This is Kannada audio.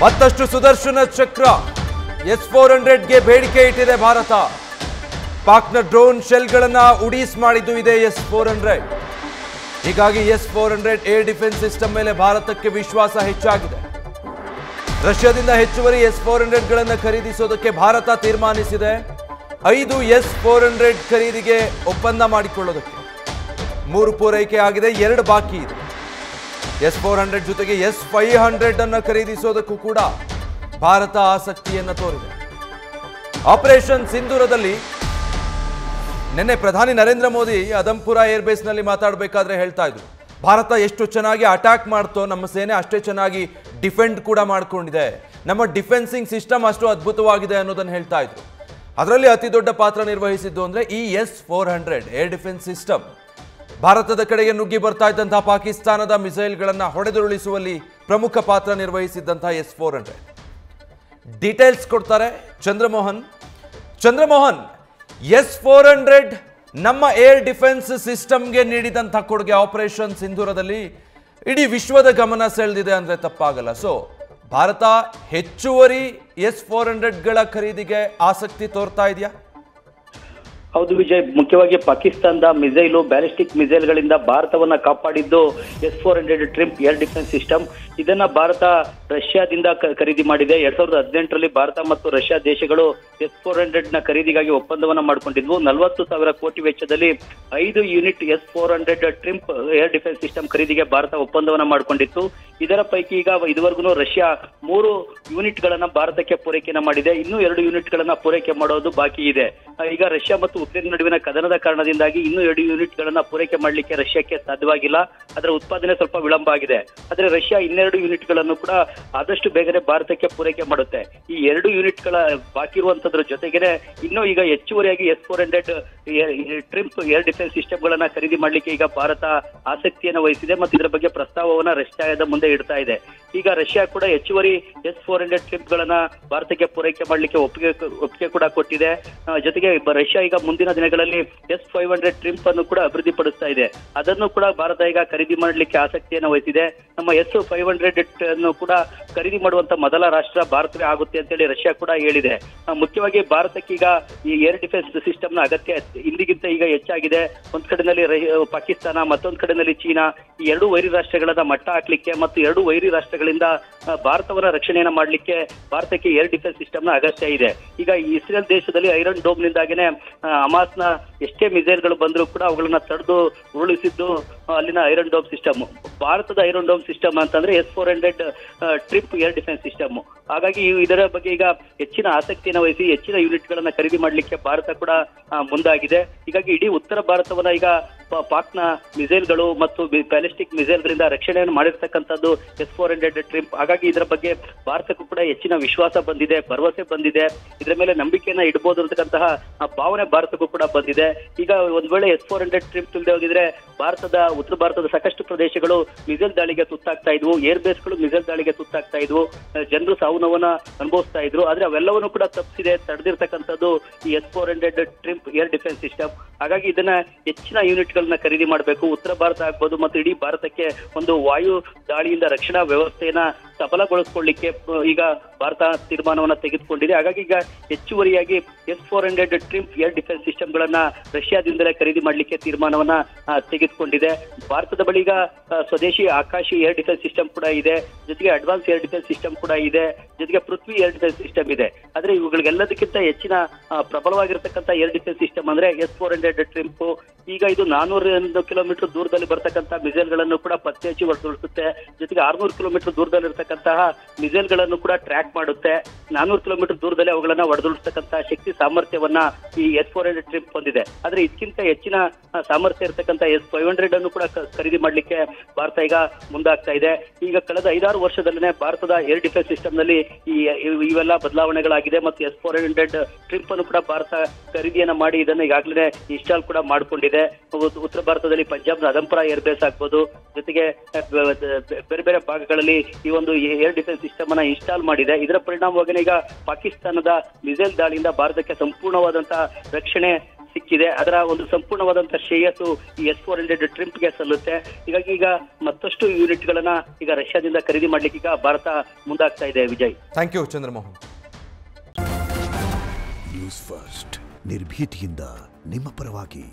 ಮತ್ತಷ್ಟು ಸುದರ್ಶನ ಚಕ್ರ S-400ಗೆ ಬೇಡಿಕೆ ಇಟ್ಟಿದೆ ಭಾರತ. ಪಾಕ್ನ ಡ್ರೋನ್ ಶೆಲ್ಗಳನ್ನ ಉಡೀಸ್ ಮಾಡಿದ್ದು ಇದೆ S-400. ಹೀಗಾಗಿ S-400 ಏರ್ ಡಿಫೆನ್ಸ್ ಸಿಸ್ಟಮ್ ಮೇಲೆ ಭಾರತಕ್ಕೆ ವಿಶ್ವಾಸ ಹೆಚ್ಚಾಗಿದೆ. ರಷ್ಯಾದಿಂದ ಹೆಚ್ಚುವರಿ S-400ಗಳನ್ನು ಖರೀದಿಸೋದಕ್ಕೆ ಭಾರತ ತೀರ್ಮಾನಿಸಿದೆ. 5 S-400 ಖರೀದಿಗೆ ಒಪ್ಪಂದ ಮಾಡಿಕೊಳ್ಳೋದಕ್ಕೆ 3 ಪೂರೈಕೆ ಆಗಿದೆ, 2 ಬಾಕಿ ಇದೆ. S-400 ಜೊತೆಗೆ S-500 ಅನ್ನು ಖರೀದಿಸೋದಕ್ಕೂ ಕೂಡ ಭಾರತ ಆಸಕ್ತಿಯನ್ನು ತೋರಿದೆ. ಆಪರೇಷನ್ ಸಿಂಧೂರದಲ್ಲಿ ನಿನ್ನೆ ಪ್ರಧಾನಿ ನರೇಂದ್ರ ಮೋದಿ ಅದಂಪುರ ಏರ್ಬೇಸ್ನಲ್ಲಿ ಮಾತಾಡಬೇಕಾದ್ರೆ ಹೇಳ್ತಾ ಇದ್ರು, ಭಾರತ ಎಷ್ಟು ಚೆನ್ನಾಗಿ ಅಟ್ಯಾಕ್ ಮಾಡ್ತೋ ನಮ್ಮ ಸೇನೆ ಅಷ್ಟೇ ಚೆನ್ನಾಗಿ ಡಿಫೆಂಡ್ ಕೂಡ ಮಾಡ್ಕೊಂಡಿದೆ, ನಮ್ಮ ಡಿಫೆನ್ಸಿಂಗ್ ಸಿಸ್ಟಮ್ ಅಷ್ಟು ಅದ್ಭುತವಾಗಿದೆ ಅನ್ನೋದನ್ನು ಹೇಳ್ತಾ ಇದ್ರು. ಅದರಲ್ಲಿ ಅತಿ ದೊಡ್ಡ ಪಾತ್ರ ನಿರ್ವಹಿಸಿದ್ದು ಅಂದರೆ ಈ S-400 ಏರ್ ಡಿಫೆನ್ಸ್ ಸಿಸ್ಟಮ್. ಭಾರತದ ಕಡೆಗೆ ನುಗ್ಗಿ ಬರ್ತಾ ಇದ್ದಂತಹ ಪಾಕಿಸ್ತಾನದ ಮಿಸೈಲ್ಗಳನ್ನು ಹೊಡೆದುರುಳಿಸುವಲ್ಲಿ ಪ್ರಮುಖ ಪಾತ್ರ ನಿರ್ವಹಿಸಿದ್ದಂತಹ S-400. ಡೀಟೇಲ್ಸ್ ಕೊಡ್ತಾರೆ ಚಂದ್ರಮೋಹನ್. S-400 ನಮ್ಮ ಏರ್ ಡಿಫೆನ್ಸ್ ಸಿಸ್ಟಮ್ಗೆ ನೀಡಿದಂತಹ ಕೊಡುಗೆ ಆಪರೇಷನ್ ಸಿಂಧೂರದಲ್ಲಿ ಇಡೀ ವಿಶ್ವದ ಗಮನ ಸೆಳೆದಿದೆ ಅಂದರೆ ತಪ್ಪಾಗಲ್ಲ. ಸೊ ಭಾರತ ಹೆಚ್ಚುವರಿ S-400ಗಳ ಖರೀದಿಗೆ ಆಸಕ್ತಿ ತೋರ್ತಾ ಇದೆಯಾ? ಹೌದು ವಿಜಯ್, ಮುಖ್ಯವಾಗಿ ಪಾಕಿಸ್ತಾನದ ಮಿಸೈಲು ಬ್ಯಾಲಿಸ್ಟಿಕ್ ಮಿಸೈಲ್ಗಳಿಂದ ಭಾರತವನ್ನ ಕಾಪಾಡಿದ್ದು S-400 Triumph air defence system. ಇದನ್ನ ಭಾರತ ರಷ್ಯಾದಿಂದ ಖರೀದಿ ಮಾಡಿದೆ. 2018ರಲ್ಲಿ ಭಾರತ ಮತ್ತು ರಷ್ಯಾ ದೇಶಗಳು S-400 ನ ಖರೀದಿಗಾಗಿ ಒಪ್ಪಂದವನ್ನ ಮಾಡಿಕೊಂಡಿದ್ವು. 40,000 ಕೋಟಿ ವೆಚ್ಚದಲ್ಲಿ 5 unit S-400 Triumph air defence system ಖರೀದಿಗೆ ಭಾರತ ಒಪ್ಪಂದವನ್ನ ಮಾಡಿಕೊಂಡಿತ್ತು. ಇದರ ಪೈಕಿ ಈಗ ಇದುವರೆಗೂ ರಷ್ಯಾ 3 ಯೂನಿಟ್ಗಳನ್ನ ಭಾರತಕ್ಕೆ ಪೂರೈಕೆನ ಮಾಡಿದೆ. ಇನ್ನೂ 2 ಯೂನಿಟ್ಗಳನ್ನ ಪೂರೈಕೆ ಮಾಡೋದು ಬಾಕಿ ಇದೆ. ಈಗ ರಷ್ಯಾ ಮತ್ತು ಉಕ್ರೇನ್ ನಡುವಿನ ಕದನದ ಕಾರಣದಿಂದಾಗಿ ಇನ್ನೂ 2 ಯೂನಿಟ್ಗಳನ್ನ ಪೂರೈಕೆ ಮಾಡಲಿಕ್ಕೆ ರಷ್ಯಾಕ್ಕೆ ಸಾಧ್ಯವಾಗಿಲ್ಲ. ಅದರ ಉತ್ಪಾದನೆ ಸ್ವಲ್ಪ ವಿಳಂಬ ಆಗಿದೆ. ಆದ್ರೆ ರಷ್ಯಾ 2 ಯೂನಿಟ್ಗಳನ್ನು ಕೂಡ ಆದಷ್ಟು ಬೇಗನೆ ಭಾರತಕ್ಕೆ ಪೂರೈಕೆ ಮಾಡುತ್ತೆ. ಈ 2 ಯೂನಿಟ್ಗಳ ಬಾಕಿ ಇರುವಂತದ್ರ ಜೊತೆಗೆ ಇನ್ನೂ ಈಗ ಹೆಚ್ಚುವರಿಯಾಗಿ S-400 ಟ್ರಿಂಪ್ ಏರ್ ಡಿಫೆನ್ಸ್ ಸಿಸ್ಟಮ್ಗಳನ್ನ ಖರೀದಿ ಮಾಡಲಿಕ್ಕೆ ಈಗ ಭಾರತ ಆಸಕ್ತಿಯನ್ನು ವಹಿಸಿದೆ ಮತ್ತು ಇದರ ಬಗ್ಗೆ ಪ್ರಸ್ತಾವವನ್ನ ರಷ್ಯಾದ ಮುಂದೆ ಇಡ್ತಾ ಇದೆ. ಈಗ ರಷ್ಯಾ ಕೂಡ ಹೆಚ್ಚುವರಿ S-400 ಟ್ರಿಂಪ್ ಗಳನ್ನ ಭಾರತಕ್ಕೆ ಪೂರೈಕೆ ಮಾಡಲಿಕ್ಕೆ ಒಪ್ಪಿಗೆ ಕೂಡ ಕೊಟ್ಟಿದೆ. ಜೊತೆಗೆ ರಷ್ಯಾ ಈಗ ಮುಂದಿನ ದಿನಗಳಲ್ಲಿ S-500 ಟ್ರಿಂಪ್ ಅನ್ನು ಕೂಡ ಅಭಿವೃದ್ಧಿಪಡಿಸ್ತಾ ಇದೆ. ಅದನ್ನು ಕೂಡ ಭಾರತ ಈಗ ಖರೀದಿ ಮಾಡಲಿಕ್ಕೆ ಆಸಕ್ತಿಯನ್ನು ವಹಿಸಿದೆ. ನಮ್ಮ S-500 ಅನ್ನು ಕೂಡ ಖರೀದಿ ಮಾಡುವಂತ ಮೊದಲ ರಾಷ್ಟ್ರ ಭಾರತವೇ ಆಗುತ್ತೆ ಅಂತೇಳಿ ರಷ್ಯಾ ಕೂಡ ಹೇಳಿದೆ. ಮುಖ್ಯವಾಗಿ ಭಾರತಕ್ಕೆ ಈಗ ಈ ಏರ್ ಡಿಫೆನ್ಸ್ ಸಿಸ್ಟಮ್ ನ ಅಗತ್ಯ ಇಂದಿಗಿಂತ ಈಗ ಹೆಚ್ಚಾಗಿದೆ. ಒಂದ್ ಕಡೆನಲ್ಲಿ ಪಾಕಿಸ್ತಾನ, ಮತ್ತೊಂದ್ ಕಡೆನಲ್ಲಿ ಚೀನಾ, ಈ 2 ವೈರಿ ರಾಷ್ಟ್ರಗಳನ್ನ ಮಟ್ಟ ಹಾಕ್ಲಿಕ್ಕೆ ಮತ್ತು 2 ವೈರಿ ರಾಷ್ಟ್ರಗಳಿಂದ ಭಾರತವನ್ನ ರಕ್ಷಣೆಯನ್ನ ಮಾಡ್ಲಿಕ್ಕೆ ಭಾರತಕ್ಕೆ ಏರ್ ಡಿಫೆನ್ಸ್ ಸಿಸ್ಟಮ್ ನ ಅಗತ್ಯ ಇದೆ. ಈಗ ಇಸ್ರೇಲ್ ದೇಶದಲ್ಲಿ ಐರನ್ ಡೋಮ್ ನಿಂದಾಗೇನೆ ಹಮಾಸ್ನ ಎಷ್ಟೇ ಮಿಸೈಲ್ಗಳು ಬಂದರೂ ಕೂಡ ಅವುಗಳನ್ನ ತಡೆದು ಉರುಳಿಸಿದ್ದು ಅಲ್ಲಿನ ಐರನ್ ಡೋಮ್ ಸಿಸ್ಟಮ್. ಭಾರತದ ಐರನ್ ಡೋಮ್ ಸಿಸ್ಟಮ್ ಅಂತಂದ್ರೆ S-400 Triumph air defence system. ಹಾಗಾಗಿ ಇದರ ಬಗ್ಗೆ ಈಗ ಹೆಚ್ಚಿನ ಆಸಕ್ತಿಯನ್ನು ವಹಿಸಿ ಹೆಚ್ಚಿನ ಯೂನಿಟ್ ಗಳನ್ನ ಖರೀದಿ ಮಾಡಲಿಕ್ಕೆ ಭಾರತ ಕೂಡ ಮುಂದಾಗಿದೆ. ಹೀಗಾಗಿ ಇಡೀ ಉತ್ತರ ಭಾರತವನ್ನ ಈಗ ಪಾಕ್ನ ಮಿಸೈಲ್ಗಳು ಮತ್ತು ಬ್ಯಾಲಿಸ್ಟಿಕ್ ಮಿಸೈಲ್ಗಳಿಂದ ರಕ್ಷಣೆಯನ್ನು ಮಾಡಿರ್ತಕ್ಕಂಥದ್ದು S-400 ಟ್ರಿಂಪ್. ಹಾಗಾಗಿ ಇದರ ಬಗ್ಗೆ ಭಾರತಕ್ಕೂ ಕೂಡ ಹೆಚ್ಚಿನ ವಿಶ್ವಾಸ ಬಂದಿದೆ, ಭರವಸೆ ಬಂದಿದೆ, ಇದರ ಮೇಲೆ ನಂಬಿಕೆಯನ್ನ ಇಡಬಹುದು ಅಂತಕ್ಕಂತಹ ಭಾವನೆ ಭಾರತಕ್ಕೂ ಕೂಡ ಬಂದಿದೆ. ಈಗ ಒಂದ್ ವೇಳೆ S-400 ಟ್ರಿಂಪ್ ಇಲ್ಲದೆ ಹೋಗಿದ್ರೆ ಉತ್ತರ ಭಾರತದ ಸಾಕಷ್ಟು ಪ್ರದೇಶಗಳು ಮಿಸೈಲ್ ದಾಳಿಗೆ ತುತ್ತಾಗ್ತಾ ಇದ್ವು, ಏರ್ ಬೇಸ್ಗಳು ಮಿಸೈಲ್ ದಾಳಿಗೆ ತುತ್ತಾಗ್ತಾ ಇದ್ವು, ಜನರು ಸಾವು ನೋವನ್ನ ಅನುಭವಿಸ್ತಾ ಇದ್ರು. ಆದ್ರೆ ಅವೆಲ್ಲವನ್ನು ಕೂಡ ತಡೆದಿರ್ತಕ್ಕಂಥದ್ದು ಈ S-400 Triumph air defence system. ಹಾಗಾಗಿ ಇದನ್ನ ಹೆಚ್ಚಿನ ಯೂನಿಟ್ ಗಳನ್ನ ಖರೀದಿ ಮಾಡಬೇಕು. ಉತ್ತರ ಭಾರತ ಆಗ್ಬೋದು ಮತ್ತು ಇಡೀ ಭಾರತಕ್ಕೆ ಒಂದು ವಾಯು ದಾಳಿಯಿಂದ ರಕ್ಷಣಾ ವ್ಯವಸ್ಥೆಯನ್ನ ಸಬಲಗೊಳಿಸಿಕೊಳ್ಳಿಕ್ಕೆ ಈಗ ಭಾರತ ತೀರ್ಮಾನವನ್ನ ತೆಗೆದುಕೊಂಡಿದೆ. ಹಾಗಾಗಿ ಈಗ ಹೆಚ್ಚುವರಿಯಾಗಿ S-400 Triumph air defence system ಗಳನ್ನ ರಷ್ಯಾದಿಂದಲೇ ಖರೀದಿ ಮಾಡಲಿಕ್ಕೆ ತೀರ್ಮಾನವನ್ನ ತೆಗೆದುಕೊಂಡಿದೆ. ಭಾರತದ ಬಳಿ ಈಗ ಸ್ವದೇಶಿ ಆಕಾಶಿ ಏರ್ ಡಿಫೆನ್ಸ್ ಸಿಸ್ಟಮ್ ಕೂಡ ಇದೆ, ಜೊತೆಗೆ ಅಡ್ವಾನ್ಸ್ ಏರ್ ಡಿಫೆನ್ಸ್ ಸಿಸ್ಟಮ್ ಕೂಡ ಇದೆ, ಜೊತೆಗೆ ಪೃಥ್ವಿ ಏರ್ ಡಿಫೆನ್ಸ್ ಸಿಸ್ಟಮ್ ಇದೆ. ಆದ್ರೆ ಇವುಗಳಿಗೆಲ್ಲದಕ್ಕಿಂತ ಹೆಚ್ಚಿನ ಪ್ರಬಲವಾಗಿರ್ತಕ್ಕಂಥ ಏರ್ ಡಿಫೆನ್ಸ್ ಸಿಸ್ಟಮ್ ಅಂದ್ರೆ S-400 ಟ್ರಿಂಪ್. ಈಗ ಇದು 400 ಕಿಲೋಮೀಟರ್ ದೂರದಲ್ಲಿ ಬರ್ತಕ್ಕಂಥ ಮಿಸೈಲ್ ಗಳನ್ನು ಕೂಡ ಪತ್ತೆ ಹಚ್ಚಿ ಹೊಡೆದುಳಿಸುತ್ತೆ. ಜೊತೆಗೆ 600 ಕಿಲೋಮೀಟರ್ ದೂರದಲ್ಲಿ ಇರತಕ್ಕಂತಹ ಮಿಸೈಲ್ ಗಳನ್ನು ಕೂಡ ಟ್ರ್ಯಾಕ್ ಮಾಡುತ್ತೆ. 400 ಕಿಲೋಮೀಟರ್ ದೂರದಲ್ಲಿ ಅವುಗಳನ್ನ ಹೊಡೆದುಳಿಸ್ತಕ್ಕಂತಹ ಶಕ್ತಿ ಸಾಮರ್ಥ್ಯವನ್ನ ಈ S-400 ಟ್ರಿಂಪ್ ಹೊಂದಿದೆ. ಆದ್ರೆ ಇದಕ್ಕಿಂತ ಹೆಚ್ಚಿನ ಸಾಮರ್ಥ್ಯ ಇರತಕ್ಕಂಥ S-500 ಅನ್ನು ಕೂಡ ಖರೀದಿ ಮಾಡಲಿಕ್ಕೆ ಭಾರತ ಈಗ ಮುಂದಾಗ್ತಾ ಇದೆ. ಈಗ ಕಳೆದ 5-6 ವರ್ಷದಲ್ಲೇ ಭಾರತದ ಏರ್ ಡಿಫೆನ್ಸ್ ಸಿಸ್ಟಮ್ ನಲ್ಲಿ ಇವೆಲ್ಲ ಬದಲಾವಣೆಗಳಾಗಿದೆ ಮತ್ತು S-400 ಟ್ರಿಂಪ್ ಅನ್ನು ಕೂಡ ಭಾರತ ಖರೀದಿಯನ್ನ ಮಾಡಿ ಇದನ್ನ ಈಗಾಗಲೇ ಇನ್ಸ್ಟಾಲ್ ಕೂಡ ಮಾಡಿಕೊಂಡಿದೆ. ಉತ್ತರ ಭಾರತದಲ್ಲಿ ಪಂಜಾಬ್ನ ಅದಂಪುರ ಏರ್ ಬೇಸ್ ಆಗ್ಬೋದು, ಜೊತೆಗೆ ಬೇರೆ ಬೇರೆ ಭಾಗಗಳಲ್ಲಿ ಈ ಒಂದು ಏರ್ ಡಿಫೆನ್ಸ್ ಸಿಸ್ಟಮ್ ಅನ್ನ ಇನ್ಸ್ಟಾಲ್ ಮಾಡಿದೆ. ಇದರ ಪರಿಣಾಮವಾಗಿ ಈಗ ಪಾಕಿಸ್ತಾನದ ಮಿಸೈಲ್ ದಾಳಿಯಿಂದ ಭಾರತಕ್ಕೆ ಸಂಪೂರ್ಣವಾದಂತಹ ರಕ್ಷಣೆ ಸಿಕ್ಕಿದೆ. ಅದರ ಒಂದು ಸಂಪೂರ್ಣವಾದಂತಹ ಶ್ರೇಯಸ್ಸು ಈ S-400 ಟ್ರಿಂಪ್ಗೆ ಸಲ್ಲುತ್ತೆ. ಹೀಗಾಗಿ ಈಗ ಮತ್ತಷ್ಟು ಯೂನಿಟ್ಗಳನ್ನ ಈಗ ರಷ್ಯಾದಿಂದ ಖರೀದಿ ಮಾಡ್ಲಿಕ್ಕೆ ಈಗ ಭಾರತ ಮುಂದಾಗ್ತಾ ಇದೆ. Vijay, thank you Chandramohan. News first ನಿರ್ಭೀತಿಯಿಂದ ನಿಮ್ಮ ಪರವಾಗಿ.